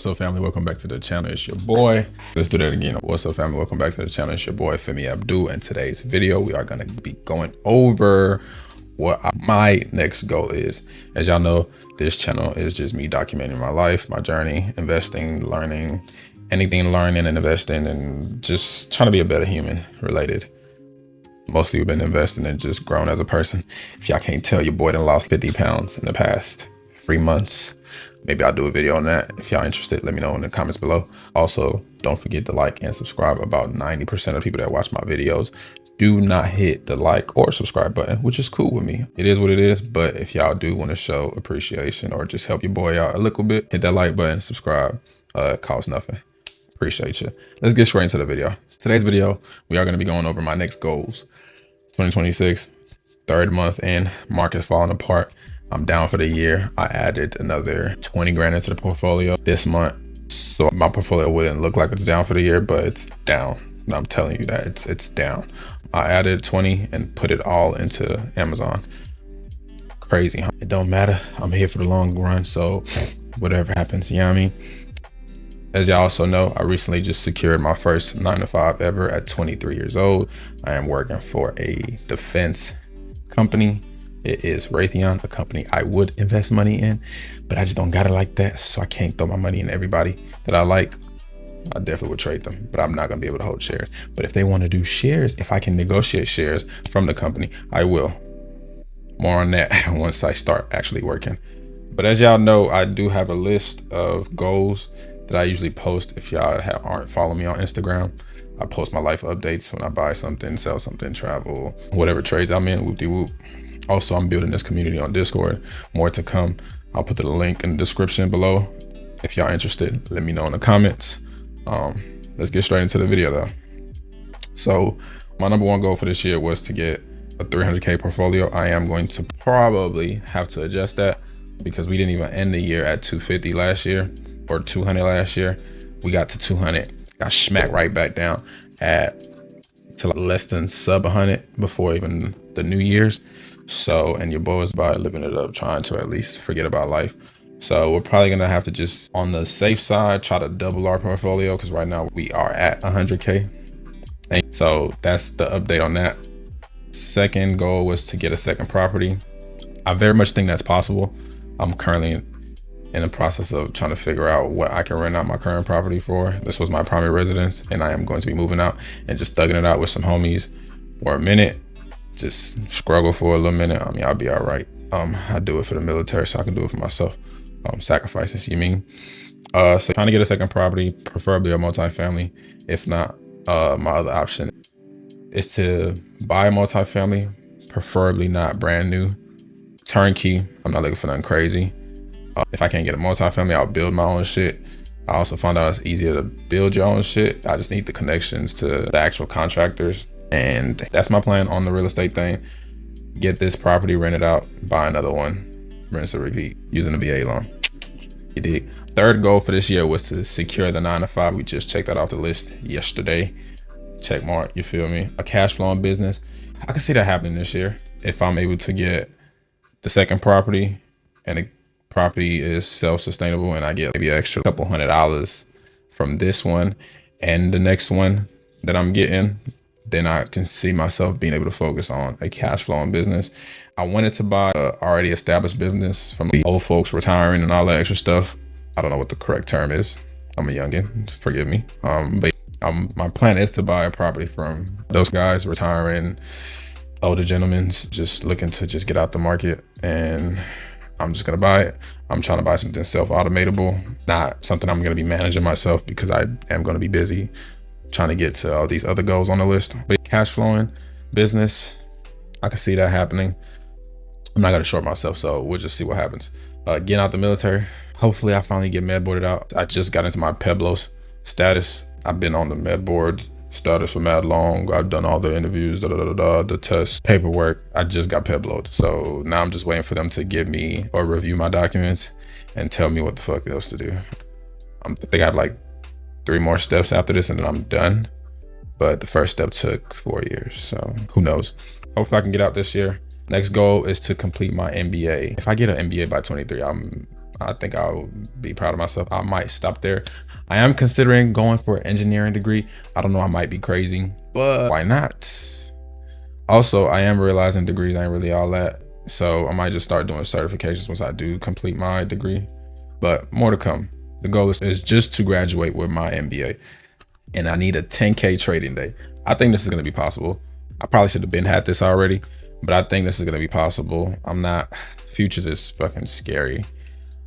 What's up, family? Welcome back to the channel. It's your boy. Let's do that again. What's up, family? Welcome back to the channel. It's your boy Femi Abdul. And today's video, we are going to be going over what my next goal is. As y'all know, this channel is just me documenting my life, my journey, investing, learning, anything learning and investing, and just trying to be a better human related. Mostly we've been investing and just grown as a person. If y'all can't tell, your boy done lost 50 pounds in the past 3 months. Maybe I'll do a video on that. If y'all interested, let me know in the comments below. Also, don't forget to like and subscribe. About 90% of people that watch my videos do not hit the like or subscribe button, which is cool with me. It is what it is. But if y'all do want to show appreciation or just help your boy out a little bit, hit that like button, subscribe. It costs nothing. Appreciate you. Let's get straight into the video. Today's video, we are going to be going over my next goals. 2026, third month in, market's falling apart. I'm down for the year. I added another 20 grand into the portfolio this month. So my portfolio wouldn't look like it's down for the year, but it's down. And I'm telling you that it's down. I added 20 and put it all into Amazon. Crazy, huh? It don't matter. I'm here for the long run. So whatever happens, you know what I mean? As y'all also know, I recently just secured my first 9-to-5 ever at 23 years old. I am working for a defense company. It is Raytheon, a company I would invest money in, but I just don't got it like that. So I can't throw my money in everybody that I like. I definitely would trade them, but I'm not gonna be able to hold shares. But if they want to do shares, if I can negotiate shares from the company, I will. More on that once I start actually working. But as y'all know, I do have a list of goals that I usually post. If y'all aren't following me on Instagram, I post my life updates when I buy something, sell something, travel, whatever trades I'm in, whoop-de-whoop. Also, I'm building this community on Discord. More to come. I'll put the link in the description below. If y'all interested, let me know in the comments. Let's get straight into the video though. So my number one goal for this year was to get a 300K portfolio. I am going to probably have to adjust that because we didn't even end the year at 250 last year or 200 last year. We got to 200, got smacked right back down to like less than sub 100 before even the New Year's. So, and your boy was about living it up, trying to at least forget about life. So we're probably gonna have to just, on the safe side, try to double our portfolio because right now we are at 100K. And so that's the update on that. Second goal was to get a second property. I very much think that's possible. I'm currently in the process of trying to figure out what I can rent out my current property for. This was my primary residence and I am going to be moving out and just thugging it out with some homies for a minute. Just struggle for a little minute. I mean, I'll be all right. I do it for the military, so I can do it for myself. Sacrifices, you mean? So trying to get a second property, preferably a multifamily. If not, my other option is to buy a multifamily, preferably not brand new. Turnkey, I'm not looking for nothing crazy. If I can't get a multifamily, I'll build my own shit. I also found out it's easier to build your own shit. I just need the connections to the actual contractors. And that's my plan on the real estate thing. Get this property rented out, buy another one, rinse and repeat, using a VA loan. You dig? Third goal for this year was to secure the 9-to-5. We just checked that off the list yesterday. Check mark, you feel me? A cash flowing business. I can see that happening this year. If I'm able to get the second property and the property is self-sustainable and I get maybe an extra couple $100 from this one and the next one that I'm getting, then I can see myself being able to focus on a cash flowing business. I wanted to buy an already established business from the old folks retiring and all that extra stuff. I don't know what the correct term is. I'm a youngin', forgive me. But my plan is to buy a property from those guys retiring, older gentlemen just looking to just get out the market, and I'm just gonna buy it. I'm trying to buy something self-automatable, not something I'm gonna be managing myself because I am gonna be busy trying to get to all these other goals on the list. But cash flowing business, I can see that happening. I'm not gonna short myself, so we'll just see what happens. Getting out the military, hopefully I finally get med boarded out. I just got into my Peblos status. I've been on the med board status for mad long. I've done all the interviews, the test, paperwork. I just got Pebloed. So now I'm just waiting for them to give me or review my documents and tell me what the fuck else to do. I think I have like 3 more steps after this and then I'm done. But the first step took 4 years, so who knows? Hopefully I can get out this year. Next goal is to complete my MBA. If I get an MBA by 23, I'm I think I'll be proud of myself. I might stop there. I am considering going for an engineering degree. I don't know, I might be crazy, but why not? Also, I am realizing degrees ain't really all that. So I might just start doing certifications once I do complete my degree, but more to come. The goal is just to graduate with my MBA, and I need a 10K trading day. I think this is gonna be possible. I probably should have had this already, but I think this is gonna be possible. I'm not, futures is fucking scary.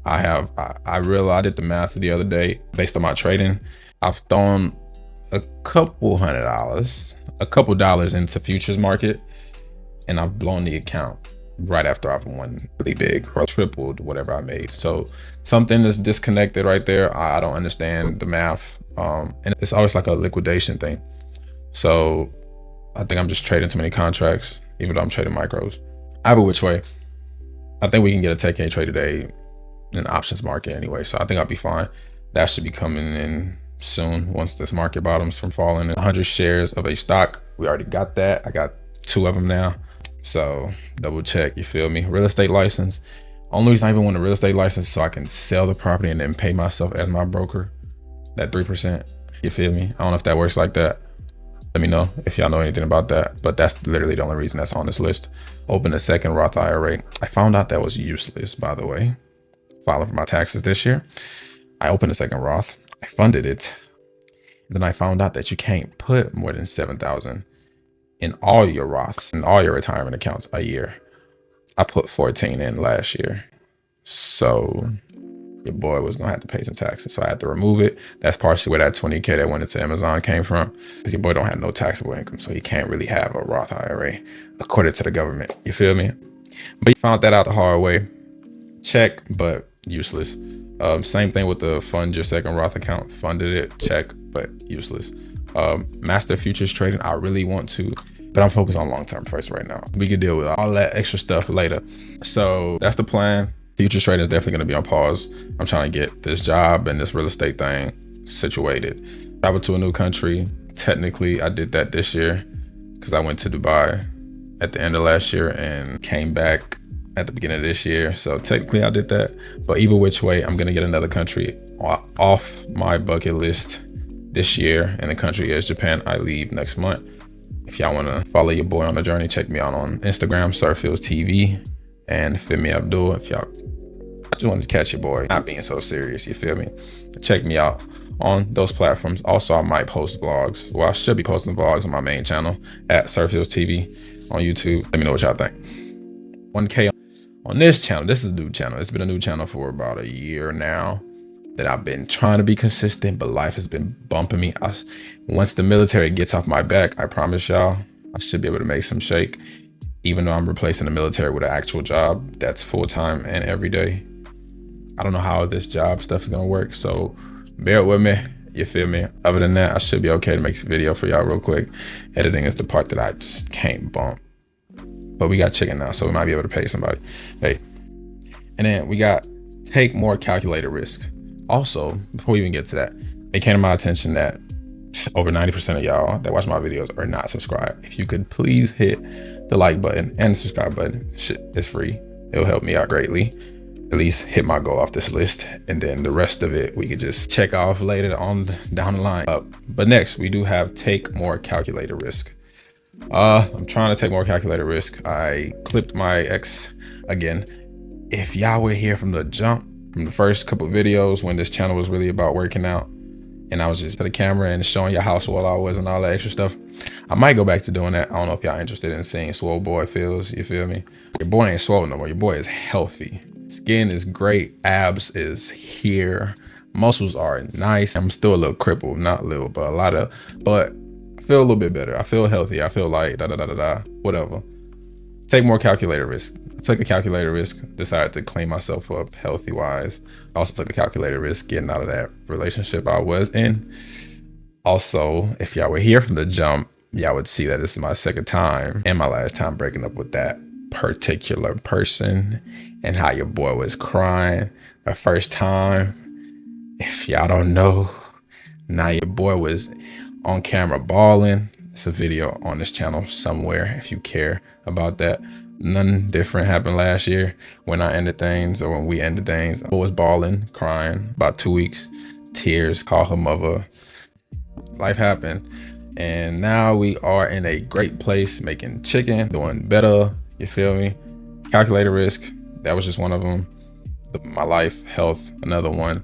I realized, I did the math the other day based on my trading. I've thrown a couple $100, a couple dollars into futures market, and I've blown the account right after I've won really big or tripled whatever I made. So something is disconnected right there. I don't understand the math. And it's always like a liquidation thing. So I think I'm just trading too many contracts, even though I'm trading micros. Either which way, I think we can get a 10K trade today in the options market anyway. So I think I'll be fine. That should be coming in soon once this market bottoms from falling. 100 shares of a stock. We already got that. I got 2 of them now. So double check, you feel me? Real estate license. Only reason I even want a real estate license is so I can sell the property and then pay myself as my broker. That 3%, you feel me? I don't know if that works like that. Let me know if y'all know anything about that, but that's literally the only reason that's on this list. Open a second Roth IRA. I found out that was useless, by the way. Filing for my taxes this year. I opened a second Roth. I funded it. Then I found out that you can't put more than 7,000 in all your Roths and all your retirement accounts a year. I put 14 in last year. So your boy was gonna have to pay some taxes. So I had to remove it. That's partially where that 20K that went into Amazon came from. Because your boy don't have no taxable income. So he can't really have a Roth IRA according to the government. You feel me? But he found that out the hard way. Check, but useless. Same thing with the fund your second Roth account. Funded it, check, but useless. Master futures trading, I really want to, but I'm focused on long-term first right now. We can deal with all that extra stuff later. So that's the plan. Futures trading is definitely going to be on pause. I'm trying to get this job and this real estate thing situated. Travel to a new country. Technically, I did that this year because I went to Dubai at the end of last year and came back at the beginning of this year. So technically I did that, but either which way, I'm gonna get another country off my bucket list this year, and the country is Japan. I leave next month. If y'all wanna follow your boy on the journey, check me out on Instagram, Surfields TV, and Femi Abdul. If y'all, I just wanted to catch your boy, not being so serious, you feel me? Check me out on those platforms. Also, I might post vlogs. Well, I should be posting vlogs on my main channel at Surfields TV on YouTube. Let me know what y'all think. 1K on this channel. This is a new channel. It's been a new channel for about a year now that I've been trying to be consistent, but life has been bumping me. Once the military gets off my back, I promise y'all, I should be able to make some shake, even though I'm replacing the military with an actual job that's full-time and every day. I don't know how this job stuff is gonna work, so bear with me, you feel me? Other than that, I should be okay to make this video for y'all real quick. Editing is the part that I just can't bump. But we got chicken now, so we might be able to pay somebody. Hey, and then we got take more calculated risk. Also, before we even get to that, it came to my attention that over 90% of y'all that watch my videos are not subscribed. If you could please hit the like button and the subscribe button, shit, it's free. It'll help me out greatly. At least hit my goal off this list, and then the rest of it we could just check off later on down the line. But next, we do have take more calculated risk. I'm trying to take more calculated risk. I clipped my ex again. If y'all were here from the jump, from the first couple of videos when this channel was really about working out, and I was just at the camera and showing you how swole I was and all that extra stuff, I might go back to doing that. I don't know if y'all interested in seeing swole boy feels, you feel me? Your boy ain't swole no more. Your boy is healthy. Skin is great. Abs is here. Muscles are nice. I'm still a little crippled, not little, but a lot of, but I feel a little bit better. I feel healthy. I feel like whatever. Take more calculated risk. I took a calculated risk, decided to clean myself up healthy wise. Also took a calculated risk getting out of that relationship I was in. Also, if y'all were here from the jump, y'all would see that this is my second time and my last time breaking up with that particular person, and how your boy was crying the first time. If y'all don't know, now your boy was on camera bawling. It's a video on this channel somewhere if you care about that. Nothing different happened last year when I ended things or when we ended things. I was bawling, crying about 2 weeks, tears, call her mother. Life happened. And now we are in a great place, making chicken, doing better. You feel me? Calculated risk. That was just one of them. My life, health, another one.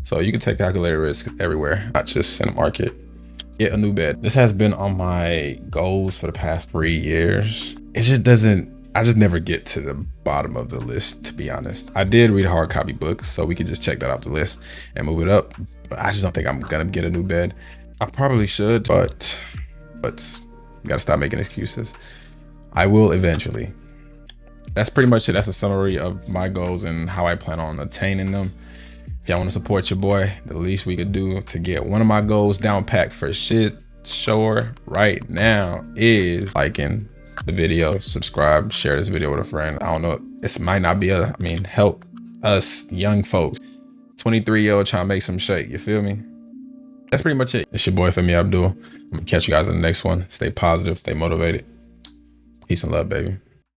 So you can take calculated risk everywhere, not just in the market. Get a new bed. This has been on my goals for the past 3 years. It just doesn't, I just never get to the bottom of the list, to be honest. I did read a hard copy book, so we could just check that off the list and move it up. But I just don't think I'm gonna get a new bed. I probably should, but gotta stop making excuses. I will eventually. That's pretty much it. That's a summary of my goals and how I plan on attaining them. If y'all want to support your boy, the least we could do to get one of my goals down packed for shit sure right now is liking the video, subscribe, share this video with a friend. I don't know, this might not be help us young folks, 23-year-old trying to make some shake, you feel me? That's pretty much it. It's your boy Femi Abdul. I'm gonna catch you guys in the next one. Stay positive, stay motivated. Peace and love, baby.